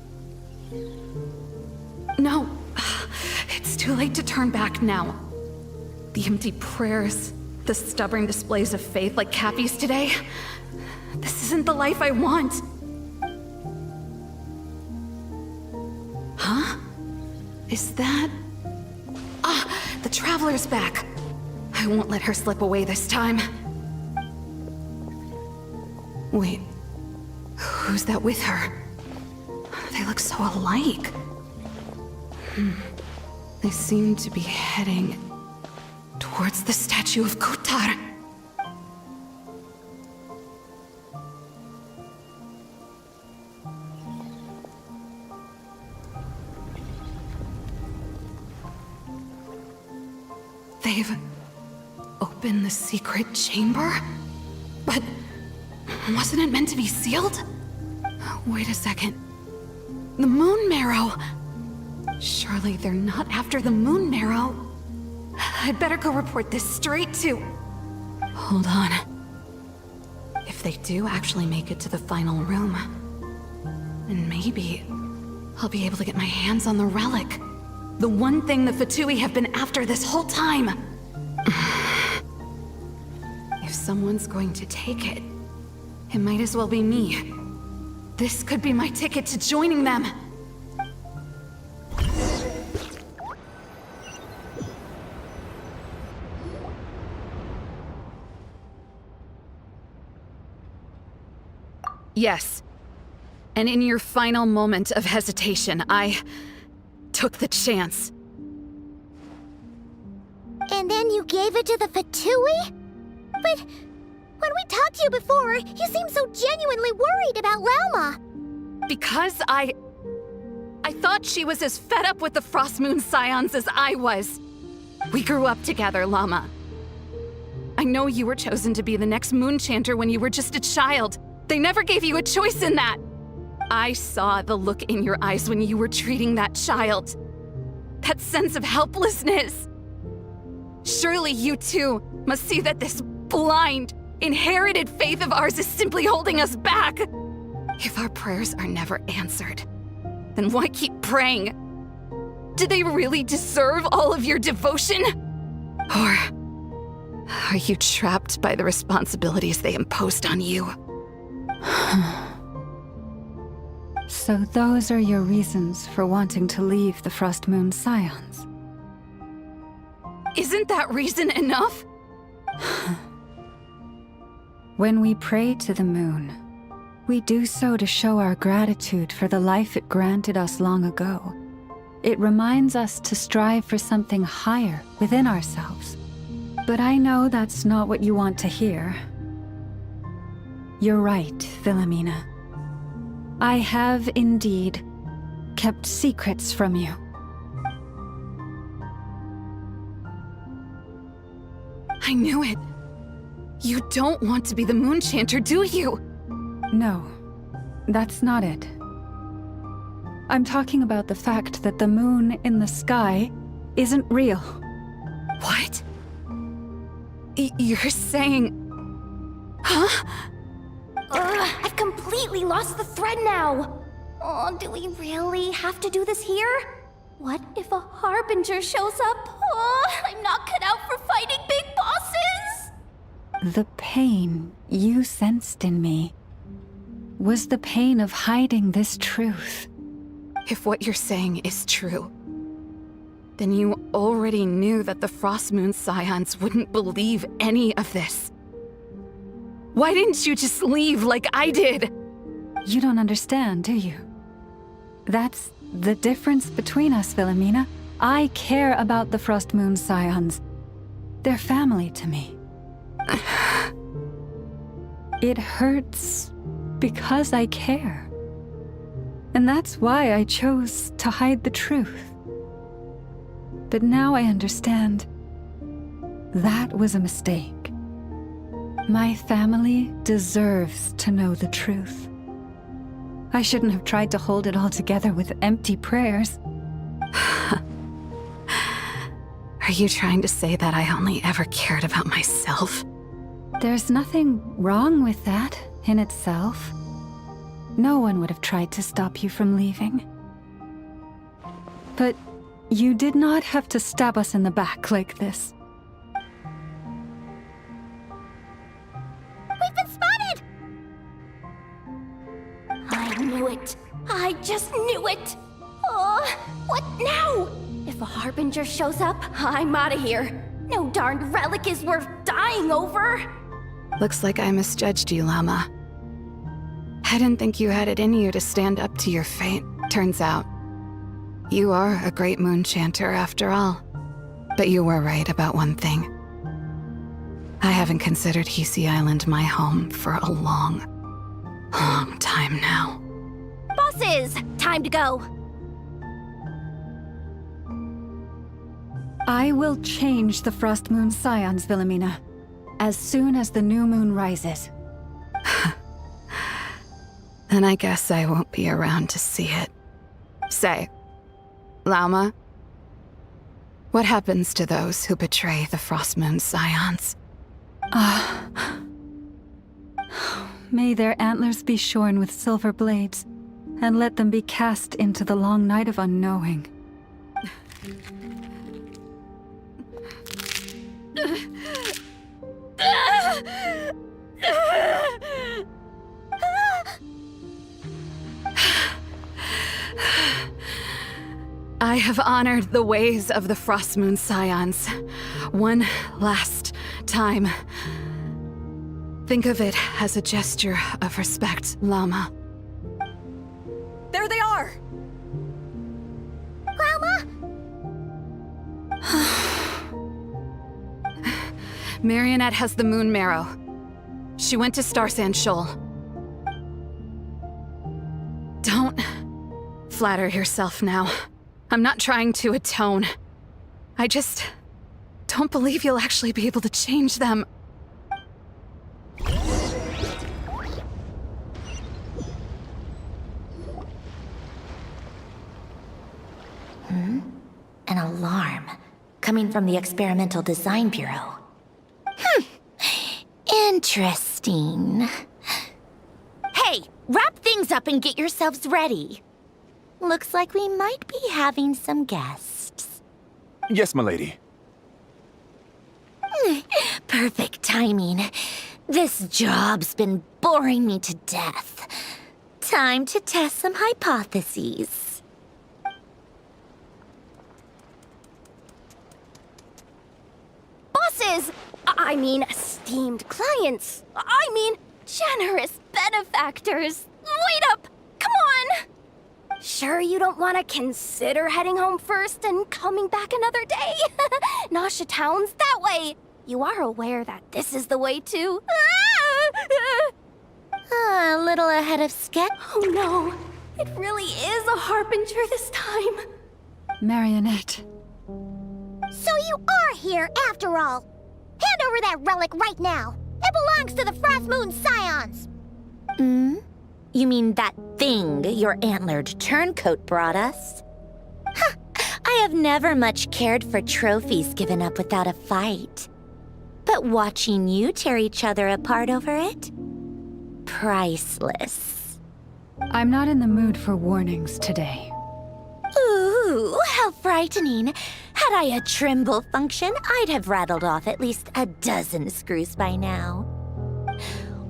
No. It's too late to turn back now. The empty prayers, the stubborn displays of faith like Cappy's today. This isn't the life I want. Huh? Is that... the Traveler's back. I won't let her slip away this time. Wait, who's that with her? They look so alike. They seem to be heading towards the statue of Kotar. They've opened the secret chamber? But wasn't it meant to be sealed? Wait a second. The Moon Marrow! Surely they're not after the Moon Marrow. I'd better go report this straight to... Hold on. If they do actually make it to the final room, then maybe I'll be able to get my hands on the relic. The one thing the Fatui have been after this whole time. If someone's going to take it, it might as well be me. This could be my ticket to joining them. Yes. And in your final moment of hesitation, I took the chance. And then you gave it to the Fatui? But when we talked to you before, you seemed so genuinely worried about Lauma. Because I thought she was as fed up with the Frostmoon Scions as I was. We grew up together, Lauma. I know you were chosen to be the next Moon Chanter when you were just a child. They never gave you a choice in that. I saw the look in your eyes when you were treating that child. That sense of helplessness. Surely you too must see that this blind, inherited faith of ours is simply holding us back. If our prayers are never answered, then why keep praying? Do they really deserve all of your devotion? Or are you trapped by the responsibilities they imposed on you? So those are your reasons for wanting to leave the Frostmoon Scions? Isn't that reason enough? When we pray to the moon, we do so to show our gratitude for the life it granted us long ago. It reminds us to strive for something higher within ourselves. But I know that's not what you want to hear. You're right, Philomena. I have indeed kept secrets from you. I knew it. You don't want to be the Moon Chanter, do you? No, that's not it. I'm talking about the fact that the moon in the sky isn't real. What? You're saying... Huh? I've completely lost the thread now. Oh, do we really have to do this here? What if a harbinger shows up? Oh, I'm not cut out for fighting big bosses! The pain you sensed in me was the pain of hiding this truth. If what you're saying is true, then you already knew that the Frostmoon Scions wouldn't believe any of this. Why didn't you just leave like I did? You don't understand, do you? That's the difference between us, Wilhelmina. I care about the Frostmoon Scions. They're family to me. It hurts because I care. And that's why I chose to hide the truth. But now I understand. That was a mistake. My family deserves to know the truth. I shouldn't have tried to hold it all together with empty prayers. Are you trying to say that I only ever cared about myself? There's nothing wrong with that in itself. No one would have tried to stop you from leaving. But you did not have to stab us in the back like this. We've been spotted! I knew it. I just knew it. Oh, what now? If a harbinger shows up, I'm out of here. No darned relic is worth dying over. Looks like I misjudged you, Lauma. I didn't think you had it in you to stand up to your fate. Turns out, you are a great moon chanter after all. But you were right about one thing. I haven't considered Hisi Island my home for a long time now. Bosses, time to go. I will change the Frostmoon Scions, Wilhelmina, as soon as the new moon rises. Then I guess I won't be around to see it. Say, Lauma, what happens to those who betray the Frostmoon Scions? May their antlers be shorn with silver blades, and let them be cast into the long night of unknowing. I have honored the ways of the Frostmoon Scions one last time. Think of it as a gesture of respect, Lauma. There they are! Grandma? Marionette has the moon marrow. She went to Star Sand Shoal. Don't flatter yourself now. I'm not trying to atone. I just don't believe you'll actually be able to change them. An alarm coming from the Experimental Design Bureau. Interesting. Hey, wrap things up and get yourselves ready. Looks like we might be having some guests. Yes, milady. Perfect timing. This job's been boring me to death. Time to test some hypotheses. Bosses! I mean, esteemed clients. I mean, generous benefactors. Wait up! Come on! Sure you don't want to consider heading home first and coming back another day? Nasha Town's that way. You are aware that this is the way too. A little ahead of schedule. Oh no, it really is a harbinger this time. Marionette. So you are here after all. Hand over that relic right now. It belongs to the Frostmoon Scions. You mean that thing your antlered turncoat brought us? Huh, I have never much cared for trophies given up without a fight. But watching you tear each other apart over it? priceless. I'm not in the mood for warnings today. Ooh, how frightening. Had I a Trimble function, I'd have rattled off at least a dozen screws by now.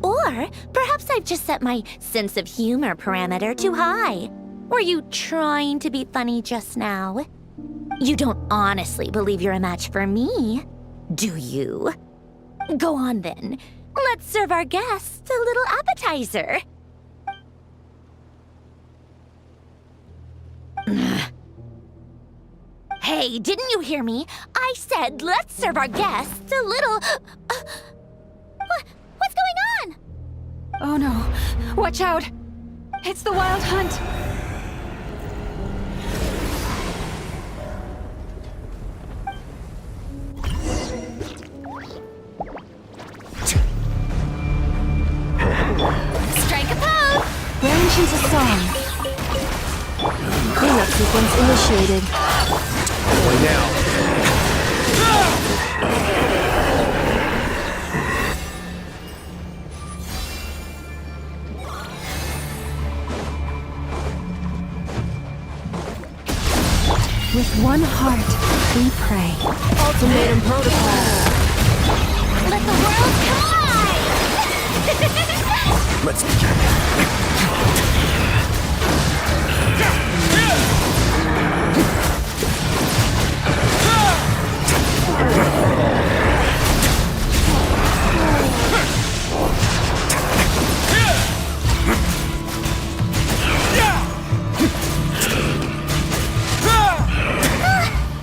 Or perhaps I've just set my sense of humor parameter too high. Were you trying to be funny just now? You don't honestly believe you're a match for me, do you? Go on then. Let's serve our guests a little appetizer. Hey, didn't you hear me? I said let's serve our guests a little... What's going on? Oh no. Watch out! It's the Wild Hunt! Strike a pose! Genshin's a song. Cleanup sequence initiated. Only now. With one heart, we pray. Ultimatum protocol. Let the world collide! Let's begin.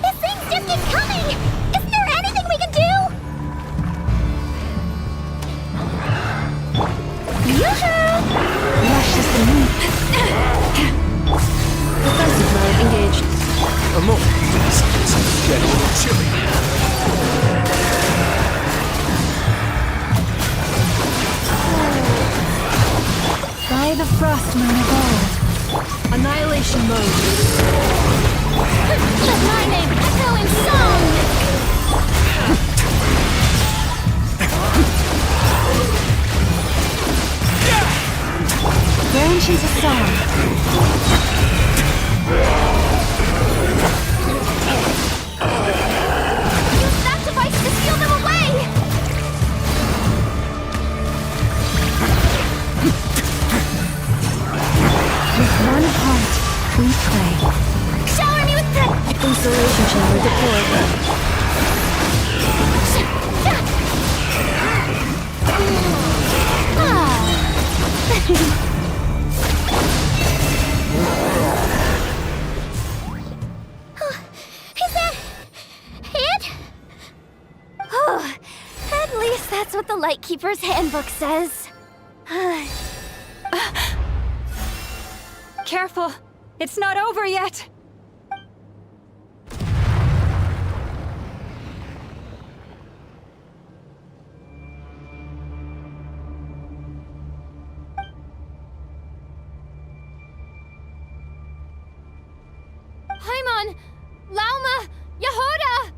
This things just keep coming! Isn't there anything we can do? Yoo-hoo! Rush is the move. Defensive mode engaged. A moment, please. It's getting a little chilly. By the frost moon of old. Annihilation mode. Let my name echo in song! Genshin's a song. Use that device to steal them away! With one heart, we pray. Shower me with the... Insulation chamber deployed. Is that... it? Oh, at least that's what the Lightkeeper's handbook says. Careful! It's not over yet! Paimon! Lauma! Yehuda!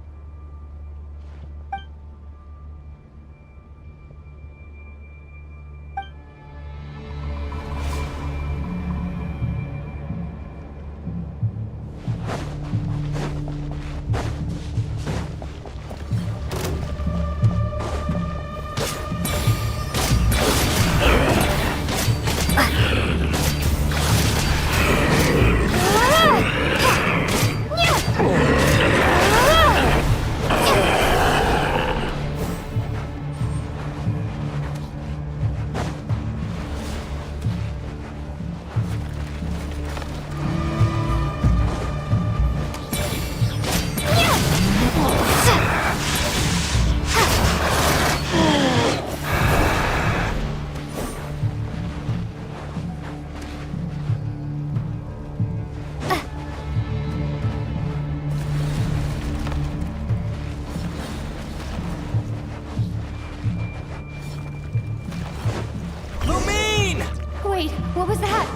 Wait, what was that?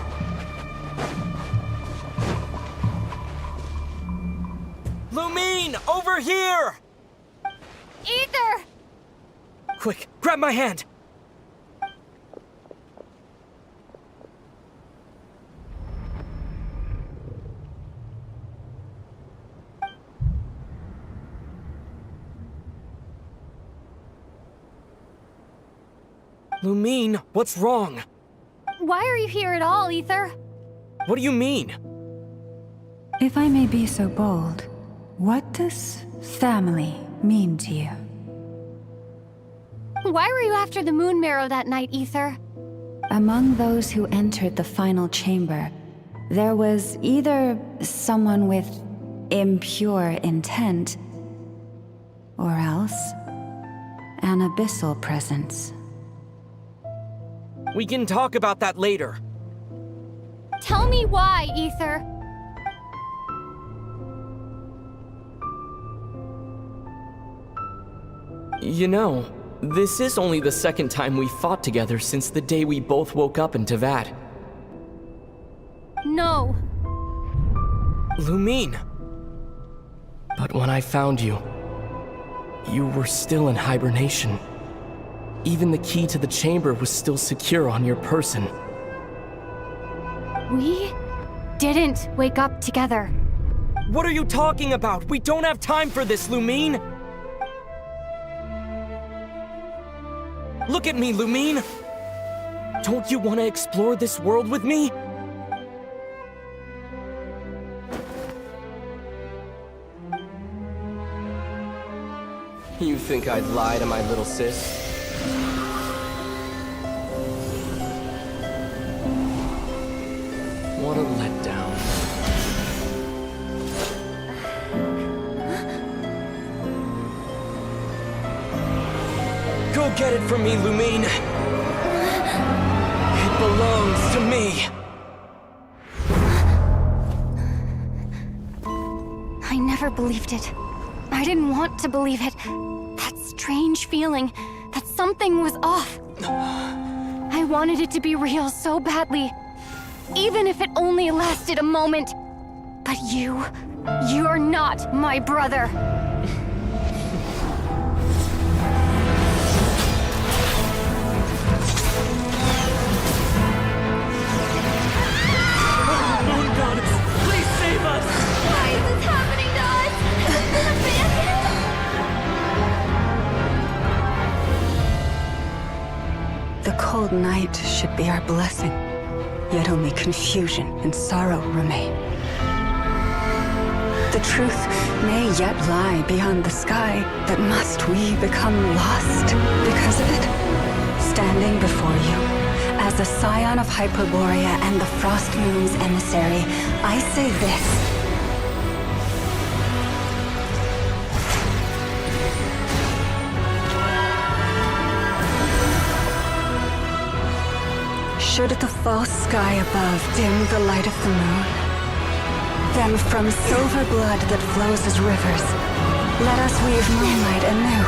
Lumine, over here! Ether! Quick, grab my hand! Lumine, what's wrong? Why are you here at all, Ether? What do you mean? If I may be so bold, what does family mean to you? Why were you after the Moon Marrow that night, Ether? Among those who entered the final chamber, there was either someone with impure intent, or else an abyssal presence. We can talk about that later. Tell me why, Ether. You know, this is only the second time we fought together since the day we both woke up in Teyvat. No. Lumine. But when I found you, you were still in hibernation. Even the key to the chamber was still secure on your person. We didn't wake up together. What are you talking about? We don't have time for this, Lumine! Look at me, Lumine! Don't you want to explore this world with me? You think I'd lie to my little sis? What a letdown. Go get it from me, Lumine. It belongs to me. I never believed it. I didn't want to believe it. That strange feeling that something was off. I wanted it to be real so badly. Even if it only lasted a moment. But you're not my brother. Moon Goddess, please save us! Why is this happening to us? Has it been abandoned? The cold night should be our blessing, yet only confusion and sorrow remain. The truth may yet lie beyond the sky, but must we become lost because of it? Standing before you, as a scion of Hyperborea and the Frost Moon's emissary, I say this. Should the false sky above dim the light of the moon, then from silver blood that flows as rivers, let us weave moonlight anew.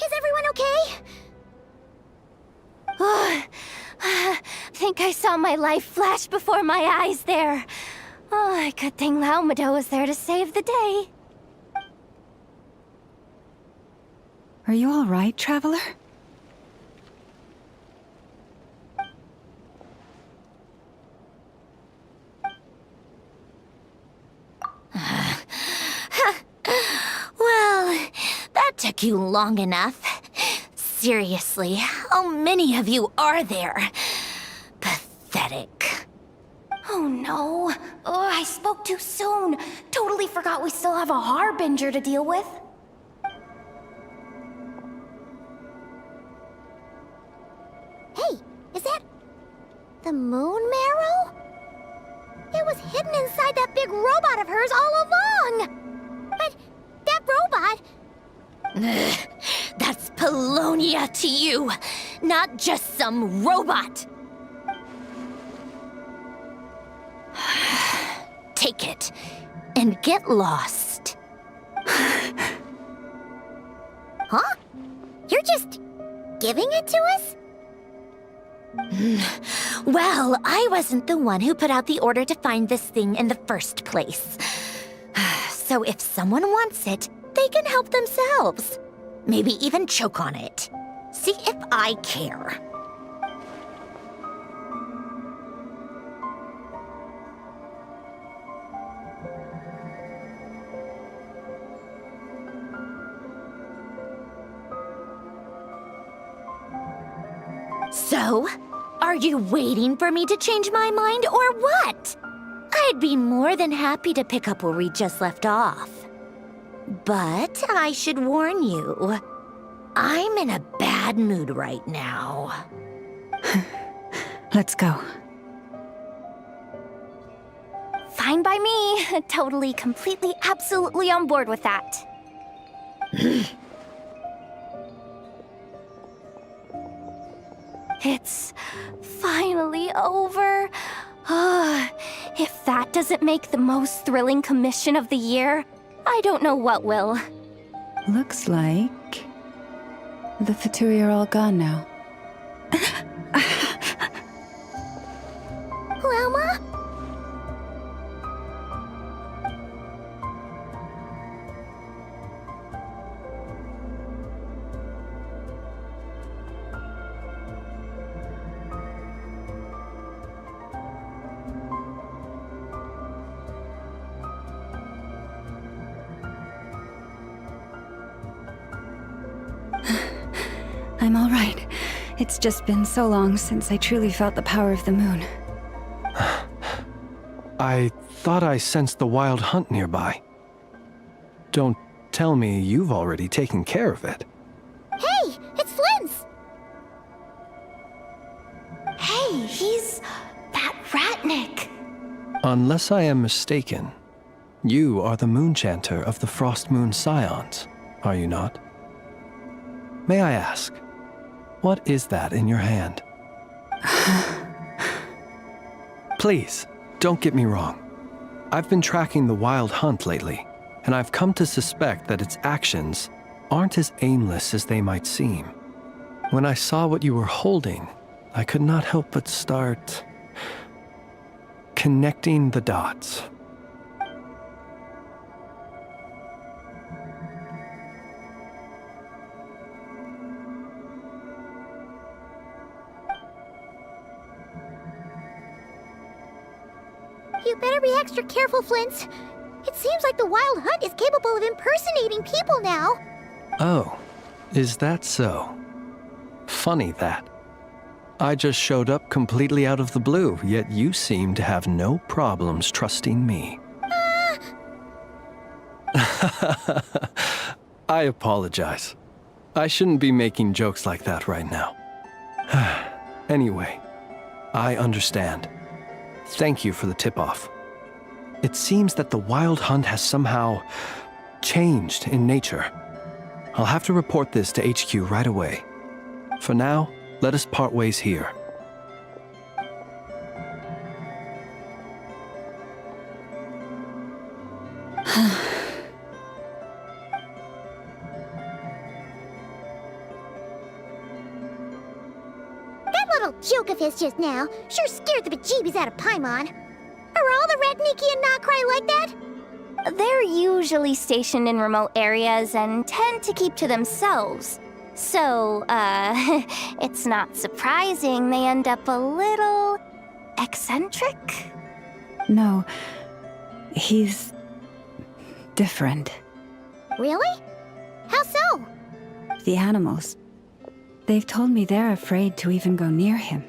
Is everyone okay? Think I saw my life flash before my eyes there. Oh, good thing Laumado was there to save the day. Are you all right, traveler? Well, that took you long enough. Seriously, how many of you are there? Pathetic. Oh no. Oh, I spoke too soon. Totally forgot we still have a harbinger to deal with. Hey, is that the Moon Marrow? It was hidden inside that big robot of hers all along. But that robot... That's Polonia to you, not just some robot. Take it and get lost. Huh? You're just giving it to us? Well, I wasn't the one who put out the order to find this thing in the first place. So if someone wants it, they can help themselves. Maybe even choke on it. See if I care. So, are you waiting for me to change my mind or what? I'd be more than happy to pick up where we just left off. But I should warn you, I'm in a bad mood right now. Let's go. Fine by me. Totally, completely, absolutely on board with that. It's finally over. If that doesn't make the most thrilling commission of the year, I don't know what will. Looks like the Fatui are all gone now. Lauma? I'm all right. It's just been so long since I truly felt the power of the moon. I thought I sensed the wild hunt nearby. Don't tell me you've already taken care of it. Hey, it's Flint's! Hey, he's that Ratnik. Unless I am mistaken, you are the Moonchanter of the Frost Moon Scions, are you not? May I ask, what is that in your hand? Please, don't get me wrong. I've been tracking the wild hunt lately, and I've come to suspect that its actions aren't as aimless as they might seem. When I saw what you were holding, I could not help but start connecting the dots. You better be extra careful, Flint. It seems like the Wild Hunt is capable of impersonating people now. Oh, is that so? Funny that. I just showed up completely out of the blue, yet you seem to have no problems trusting me. I apologize. I shouldn't be making jokes like that right now. Anyway, I understand. Thank you for the tip-off. It seems that the Wild Hunt has somehow changed in nature. I'll have to report this to HQ right away. For now, let us part ways here. That little joke of his just now sure scared the bejeebies out of Paimon. Are all the Redniki and Krai like that? They're usually stationed in remote areas and tend to keep to themselves. So, it's not surprising they end up a little eccentric? No, he's different. Really? How so? The animals. They've told me they're afraid to even go near him.